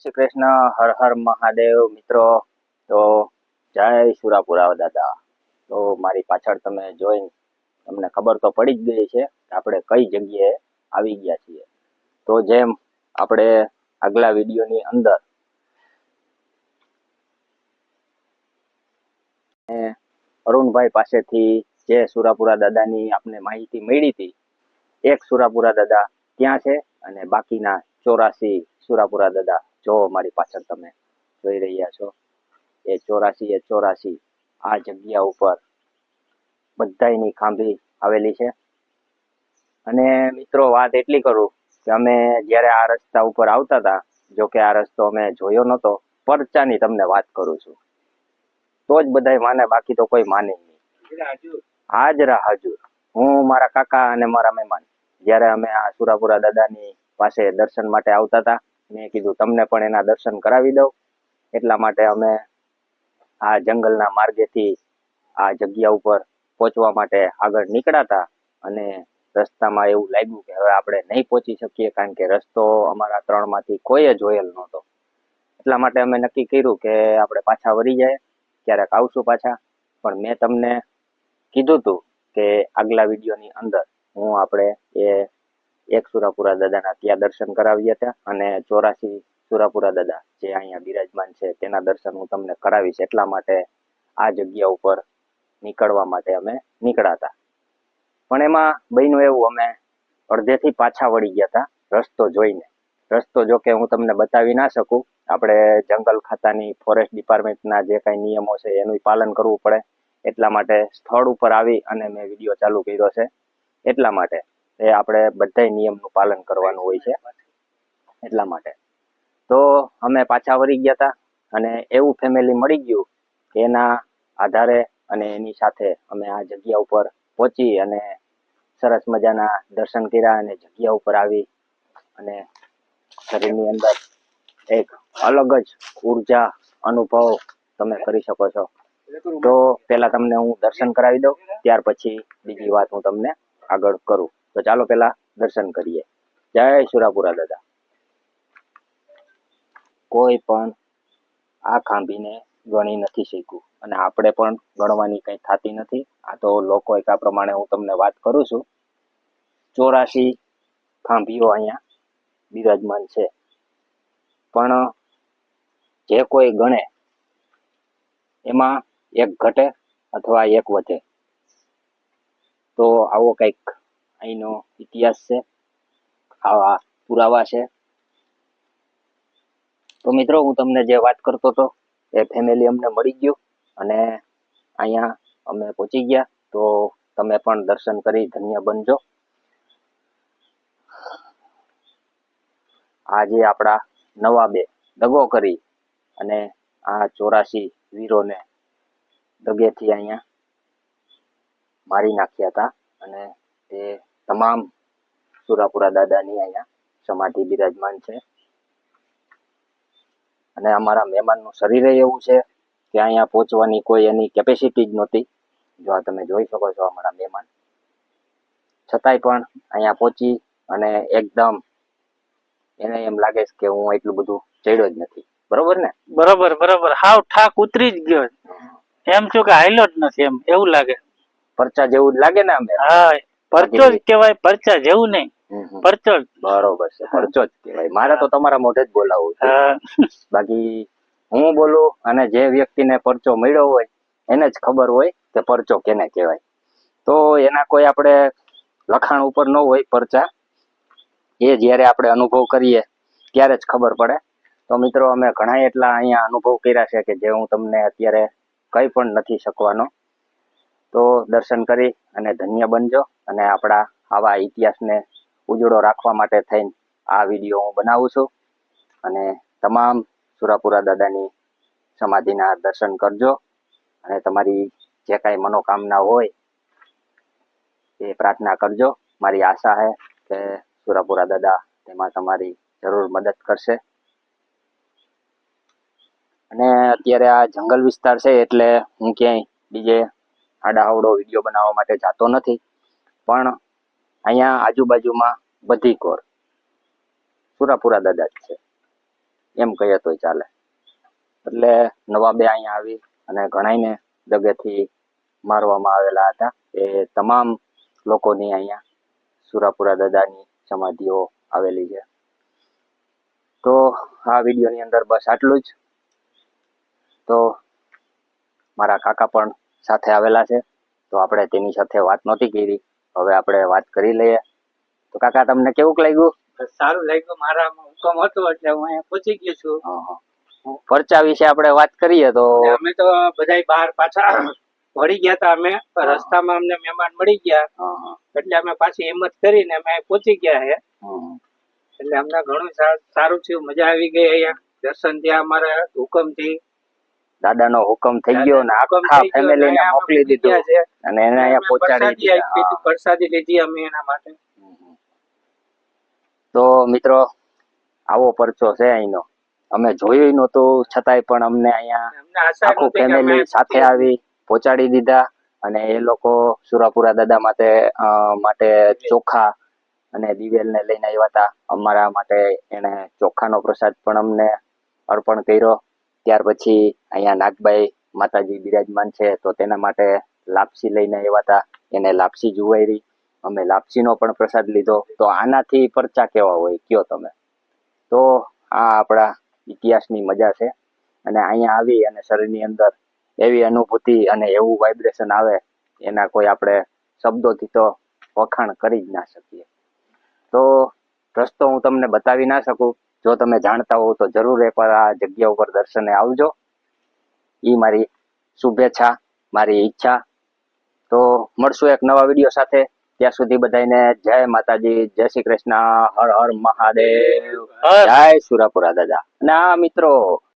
શ્રી કૃષ્ણ. હર હર મહાદેવ. મિત્રો, તો જય સુરાપુરા દાદા. તો મારી પાછળ તમે જોઈને તમને ખબર તો પડી જ ગઈ છે કે આપણે કઈ જગ્યાએ આવી ગયા છીએ. તો જેમ આપણે આગલા વિડીયોની અંદર અરુણભાઈ પાસેથી જે સુરાપુરા દાદાની આપને માહિતી મળી હતી, એક સુરાપુરા દાદા ત્યાં છે અને બાકીના 84 સુરાપુરા દાદા જો મારી પાછળ તમે જોઈ રહ્યા છો, એ 84 આ જગ્યા ઉપર બધાયની ખાંભી આવેલી છે. અને મિત્રો, વાત એટલી કરું કે અમે જ્યારે આ રસ્તા ઉપર આવતા હતા, જો કે આ રસ્તો અમે જોયો નહોતો, પરચાની તમને વાત કરું છું, તો જ બધાય માને, બાકી તો કોઈ માને નહીં. હાજરા હાજર હું, મારા કાકા અને મારા મહેમાન જ્યારે અમે આ સુરાપુરા દાદાની પાસે દર્શન માટે આવતા હતા, મેં કીધું તમને પણ એના દર્શન કરાવી દઉં. એટલા માટે અમે આ જંગલના માર્ગેથી આ જગ્યા ઉપર પહોંચવા માટે આગળ નીકળાતા અને રસ્તામાં એવું લાગ્યું કે હવે આપણે નહીં પહોંચી શકીએ, કારણ કે રસ્તો અમારા 3માંથી કોઈ જોયેલ નહોતો. એટલા માટે અમે નક્કી કર્યું કે આપણે પાછા વળી જાય, ક્યારેક આવશું પાછા. પણ મેં તમને કીધું હતું કે આગલા વિડીયોની અંદર હું આપણે એક સુરાપુરા દાદાના ત્યાં દર્શન કરાવ્યા હતા અને 84 સુરાપુરા દાદા જે અહીંયા બિરાજમાન છે તેના દર્શન હું તમને કરાવીશ. એટલા માટે આ જગ્યા ઉપર નીકળવા માટે અમે નીકળાતા. પણ એમાં બન્યું એવું, અમે અડધેથી પાછા વળી ગયા હતા રસ્તો જોઈને. રસ્તો જો કે હું તમને બતાવી ના શકું, આપણે જંગલ ખાતાની ફોરેસ્ટ ડિપાર્ટમેન્ટના જે કાંઈ નિયમો છે એનું પાલન કરવું પડે. એટલા માટે સ્થળ ઉપર આવી અને મેં વિડીયો ચાલુ કર્યો છે. એટલા માટે એ આપણે બધાય નિયમનું પાલન કરવાનું હોય છે. એટલા માટે તો અમે પાછા વળી ગયા હતા અને એવું ફેમિલી મળી ગયું કે એના આધારે અને એની સાથે અમે આ જગ્યા ઉપર પહોંચી અને સરસ મજાના દર્શન કર્યા અને જગ્યા ઉપર આવી અને શરીરની અંદર એક અલગ જ ઉર્જા અનુભવ તમે કરી શકો છો. તો પેલા તમને હું દર્શન કરાવી દઉં, ત્યાર પછી બીજી વાત હું તમને આગળ કરું. તો ચાલો પેલા દર્શન કરીએ. જય સુરાપુરા દાદા. કોઈ પણ આ ખાંભીને ગણી નથી શક્યું અને આપણે પણ ગણવાની કંઈ થતી નથી. આ તો લોકો એક પ્રમાણે હું તમને વાત કરું છું. 84 ખાંભીઓ અહીંયા બિરાજમાન છે, પણ જે કોઈ ગણે એમાં એક ઘટે અથવા એક વધે. તો આવો કંઈક અહીંનો ઇતિહાસ છે, આવા પુરાવા છે. તો મિત્રો, હું તમને જે વાત કરતો હતો એ ફેમિલી અમને મળી ગયું અને અહીંયા અમે પહોંચી ગયા. તો તમે પણ દર્શન કરી ધન્ય બનજો. આજે આપણા નવાબે દગો કરી અને આ 84 વીરોને દગેથી અહીંયા મારી નાખ્યા હતા અને તે તમામ સુરાપુરા દાદાની અહીંયા સમાધિ બિરાજમાન છે. અને અમારા મહેમાનનું શરીર એવું છે કે અહીંયા પહોંચવાની કોઈ એની કેપેસિટી જ નહોતી. જો આ તમે જોઈ શકો છો અમારા મહેમાન, છતાંય પણ અહીંયા પહોંચી અને એકદમ એને એમ લાગે છે કે હું એટલું બધું ચડ્યો જ નથી. બરોબર ને? બરોબર બરોબર. હાવ ઠાક ઉતરી જ ગયો, એમ છું કે હાઈલો જ નથી, એમ એવું લાગે. પરચા જેવું જ લાગે ને અમે? હા, પરચો જ કહેવાય, પરચા જેવું નહીં, પરચો જ. બરોબર છે, પરચો જ કહેવાય. મારે તો તમારા મોઢે જ બોલાવવું છે. બાકી હું બોલું અને જે વ્યક્તિને પરચો મળ્યો હોય એને જ ખબર હોય કે પરચો કેને કહેવાય. તો એના કોઈ આપણે લખાણ ઉપર ન હોય પરચા, એ જ્યારે આપણે અનુભવ કરીએ ત્યારે જ ખબર પડે. તો મિત્રો, અમે ઘણા એટલા અહીંયા અનુભવ કર્યા છે કે જે હું તમને અત્યારે કંઈ પણ નથી શકવાનો. તો દર્શન કરી અને ધન્ય બનજો. અને આપણા આવા ઇતિહાસને ઉજળો રાખવા માટે થઈને આ વિડીયો હું બનાવું છું. અને તમામ સુરાપુરા દાદાની સમાધિના દર્શન કરજો અને તમારી જે કાંઈ મનોકામના હોય એ પ્રાર્થના કરજો. મારી આશા છે કે સુરાપુરા દાદા તેમાં તમારી જરૂર મદદ કરશે. અને અત્યારે આ જંગલ વિસ્તાર છે એટલે હું ક્યાંય બીજે આડાઅવળો વિડીયો બનાવવા માટે જતો નથી, પણ અહીંયા આજુબાજુમાં બધી કોર સુરાપુરા દાદા જ છે. એમ કહીએ તોય ચાલે. એટલે નવાબે અહીંયા આવી અને ઘણાયને દગેથી મારવામાં આવેલા હતા. એ તમામ લોકોની અહીંયા સુરાપુરા દાદાની સમાધિઓ આવેલી છે. તો આ વિડીયોની અંદર બસ આટલું જ. તો મારા કાકા પણ સાથે આવેલા છે, તો આપણે તેની સાથે વાત નહોતી કરી, હવે આપણે વાત કરી લઈએ. તો કાકા, તમને કેવું લાગ્યું? સારું લાગ્યું, મારા હુકમ હતો એટલે હું અહીંયા પહોંચી ગયો છું. પરચા વિશે આપણે વાત કરીએ તો અને અમે તો બધાય બહાર પાછા વળી ગયા હતા. અમે રસ્તામાં અમને મહેમાન મળી ગયા એટલે અમે પાછી હિંમત કરીને અમે પહોંચી ગયા છે. એટલે અમને ઘણું સારું થયું, મજા આવી ગઈ. અહીંયા દર્શન થયા, અમારા હુકમથી દાદાનો હુકમ થઈ ગયો ને આખા ફેમિલીને મોકલી દીધું અને એને અહીંયા પહોંચાડી દીધા. પ્રસાદી લીધી અમે એના માટે. તો મિત્રો, આવો પરચો છે અહીંનો. અમે જોયું નહોતું, છતાંય પણ અમને અહીંયા આખું ફેમિલી સાથે આવી પહોંચાડી દીધા. અને એ લોકો સુરાપુરા દાદા માટે ચોખા અને દિવેલને લઈને આવ્યા હતા. અમારા માટે એને ચોખાનો પ્રસાદ પણ અમને અર્પણ કર્યો. ત્યાર પછી અહીંયા નાગબાઈ માતાજી બિરાજમાન છે, તો તેના માટે લાપસી લઈને આવ્યા હતા. એને લાપસી જુવારી, અમે લાપસીનો પણ પ્રસાદ લીધો. તો આનાથી પરચા કેવા હોય કયો તમે? તો આ આપણા ઇતિહાસની મજા છે. અને અહીંયા આવી અને શરીરની અંદર એવી અનુભૂતિ અને એવું વાઇબ્રેશન આવે, એના કોઈ આપણે શબ્દોથી તો વખાણ કરી જ ના શકીએ. તો રસ્તો હું તમને બતાવી ના શકું. જો તમે જાણતા હો તો જરૂર એકવાર આ જગ્યા ઉપર દર્શને આવજો. એ મારી શુભેચ્છા, મારી ઈચ્છા. તો મળશું એક નવા વિડીયો સાથે. ત્યાં સુધી બધાને જય માતાજી, જય શ્રી કૃષ્ણ, હર હર મહાદેવ, જય સુરાપુરા દાદા. અને આ મિત્રો,